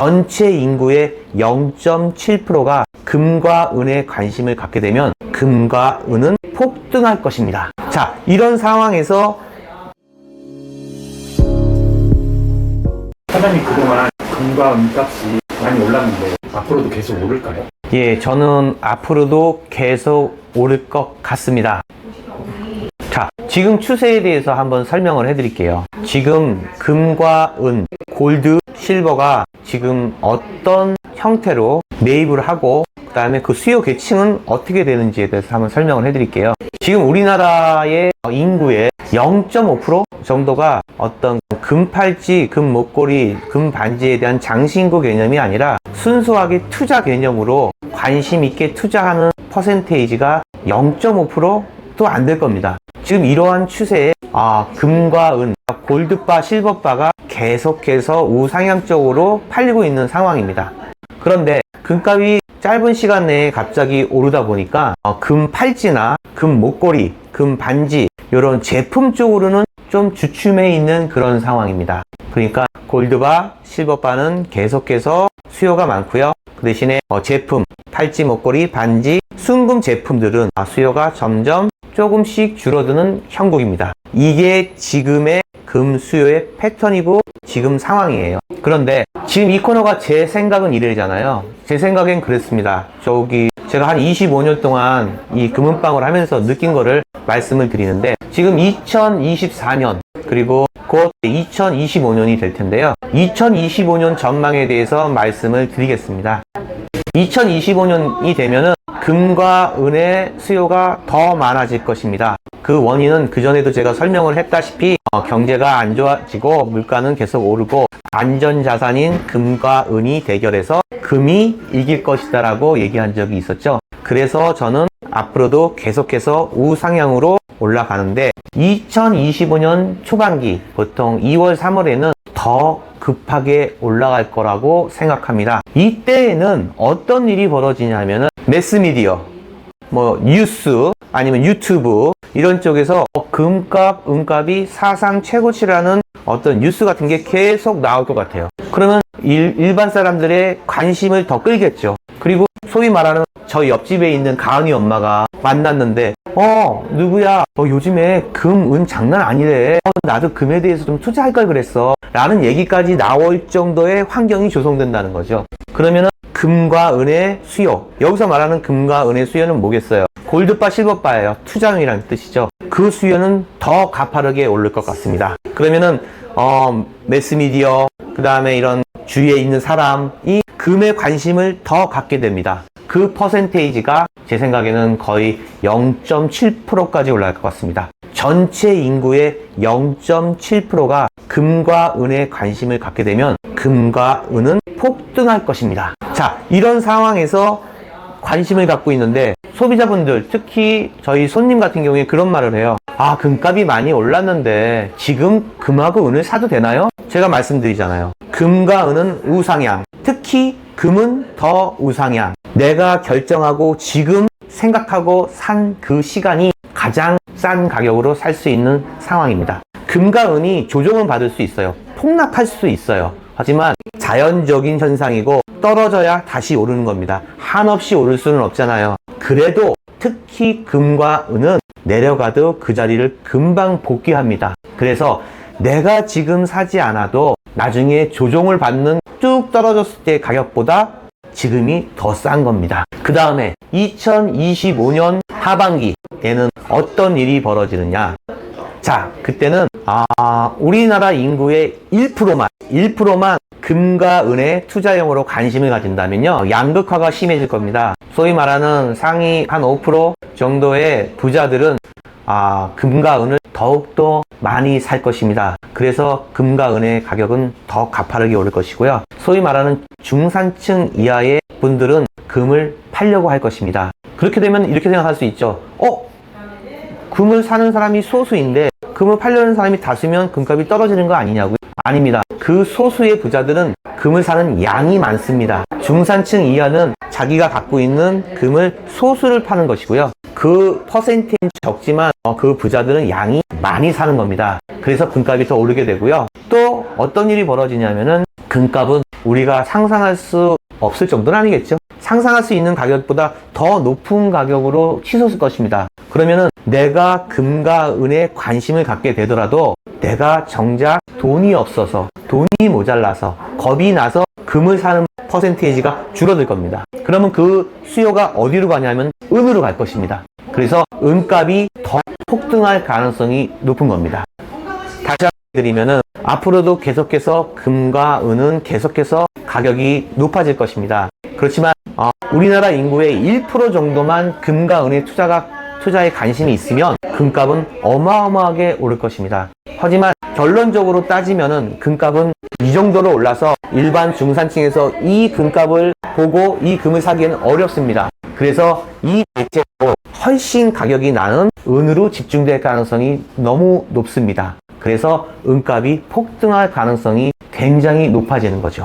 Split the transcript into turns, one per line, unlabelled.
전체 인구의 0.7%가 금과 은에 관심을 갖게 되면 금과 은은 폭등할 것입니다. 자, 이런 상황에서
사장님, 그동안 금과 은 값이 많이 올랐는데 앞으로도 계속 오를까요?
예, 저는 앞으로도 계속 오를 것 같습니다. 자, 지금 추세에 대해서 한번 설명을 해드릴게요. 지금 금과 은, 골드, 실버가 지금 어떤 형태로 매입을 하고 그 다음에 그 수요 계층은 어떻게 되는지에 대해서 한번 설명을 해드릴게요. 지금 우리나라의 인구의 0.5% 정도가 어떤 금팔찌, 금목걸이, 금반지에 대한 장신구 개념이 아니라 순수하게 투자 개념으로 관심 있게 투자하는 퍼센테이지가 0.5%도 안 될 겁니다. 지금 이러한 추세에 금과 은, 골드바, 실버바가 계속해서 우상향적으로 팔리고 있는 상황입니다. 그런데 금값이 짧은 시간 내에 갑자기 오르다 보니까 금 팔찌나 금 목걸이, 금 반지 이런 제품 쪽으로는 좀 주춤해 있는 그런 상황입니다. 그러니까 골드바, 실버바는 계속해서 수요가 많고요. 그 대신에 제품, 팔찌, 목걸이, 반지, 순금 제품들은 수요가 점점 조금씩 줄어드는 형국입니다. 이게 지금의 금 수요의 패턴이고 지금 상황이에요. 그런데 지금 이 코너가 제 생각은 이래잖아요. 제 생각엔 그랬습니다. 제가 한 25년 동안 이 금은방을 하면서 느낀 거를 말씀을 드리는데, 지금 2024년 그리고 곧 2025년이 될 텐데요. 2025년 전망에 대해서 말씀을 드리겠습니다. 2025년이 되면은 금과 은의 수요가 더 많아질 것입니다. 그 원인은 그전에도 제가 설명을 했다시피 경제가 안 좋아지고 물가는 계속 오르고 안전자산인 금과 은이 대결해서 금이 이길 것이다 라고 얘기한 적이 있었죠. 그래서 저는 앞으로도 계속해서 우상향으로 올라가는데 2025년 초반기 보통 2월 3월에는 더 급하게 올라갈 거라고 생각합니다. 이때에는 어떤 일이 벌어지냐면은 매스미디어, 뉴스 아니면 유튜브 이런 쪽에서 금값, 은값이 사상 최고치라는 어떤 뉴스 같은 게 계속 나올 것 같아요. 그러면 일반 사람들의 관심을 더 끌겠죠. 그리고 소위 말하는 저 옆집에 있는 가은이 엄마가 만났는데 누구야, 요즘에 금, 은 장난 아니래. 나도 금에 대해서 좀 투자할 걸 그랬어 라는 얘기까지 나올 정도의 환경이 조성된다는 거죠. 그러면은 금과 은의 수요, 여기서 말하는 금과 은의 수요는 뭐겠어요? 골드바, 실버바예요. 투자용이라는 뜻이죠. 그 수요는 더 가파르게 오를 것 같습니다. 그러면은 매스미디어, 그 다음에 이런 주위에 있는 사람이 금에 관심을 더 갖게 됩니다. 그 퍼센테이지가 제 생각에는 거의 0.7%까지 올라갈 것 같습니다. 전체 인구의 0.7%가 금과 은에 관심을 갖게 되면 금과 은은 폭등할 것입니다. 자, 이런 상황에서 관심을 갖고 있는데 소비자분들, 특히 저희 손님 같은 경우에 그런 말을 해요. 금값이 많이 올랐는데 지금 금하고 은을 사도 되나요? 제가 말씀드리잖아요. 금과 은은 우상향, 특히 금은 더 우상향. 내가 결정하고 지금 생각하고 산 그 시간이 가장 싼 가격으로 살 수 있는 상황입니다. 금과 은이 조정은 받을 수 있어요. 폭락할 수 있어요. 하지만 자연적인 현상이고 떨어져야 다시 오르는 겁니다. 한없이 오를 수는 없잖아요. 그래도 특히 금과 은은 내려가도 그 자리를 금방 복귀합니다. 그래서 내가 지금 사지 않아도 나중에 조정을 받는 뚝 떨어졌을 때 가격보다 지금이 더 싼 겁니다. 그 다음에 2025년 하반기에는 어떤 일이 벌어지느냐. 자, 그때는 우리나라 인구의 1%만 금과 은에 투자용으로 관심을 가진다면요, 양극화가 심해질 겁니다. 소위 말하는 상위 한 5% 정도의 부자들은 금과 은을 더욱더 많이 살 것입니다. 그래서 금과 은의 가격은 더 가파르게 오를 것이고요. 소위 말하는 중산층 이하의 분들은 금을 팔려고 할 것입니다. 그렇게 되면 이렇게 생각할 수 있죠. 금을 사는 사람이 소수인데 금을 팔려는 사람이 다수면 금값이 떨어지는 거 아니냐고요? 아닙니다. 그 소수의 부자들은 금을 사는 양이 많습니다. 중산층 이하는 자기가 갖고 있는 금을 소수를 파는 것이고요. 그 퍼센테이지는 적지만 그 부자들은 양이 많이 사는 겁니다. 그래서 금값이 더 오르게 되고요. 또 어떤 일이 벌어지냐면은 금값은 우리가 상상할 수 없을 정도는 아니겠죠. 상상할 수 있는 가격보다 더 높은 가격으로 치솟을 것입니다. 그러면은 내가 금과 은에 관심을 갖게 되더라도 내가 정작 돈이 없어서, 돈이 모자라서, 겁이 나서 금을 사는 퍼센테이지가 줄어들 겁니다. 그러면 그 수요가 어디로 가냐면 은으로 갈 것입니다. 그래서 은값이 더 폭등할 가능성이 높은 겁니다. 다시 한번 드리면은 앞으로도 계속해서 금과 은은 계속해서 가격이 높아질 것입니다. 그렇지만 우리나라 인구의 1% 정도만 금과 은의 투자에 관심이 있으면 금값은 어마어마하게 오를 것입니다. 하지만 결론적으로 따지면은 금값은 이 정도로 올라서 일반 중산층에서 이 금값을 보고 이 금을 사기에는 어렵습니다. 그래서 이 대체로 훨씬 가격이 나는 은으로 집중될 가능성이 너무 높습니다. 그래서 은값이 폭등할 가능성이 굉장히 높아지는 거죠.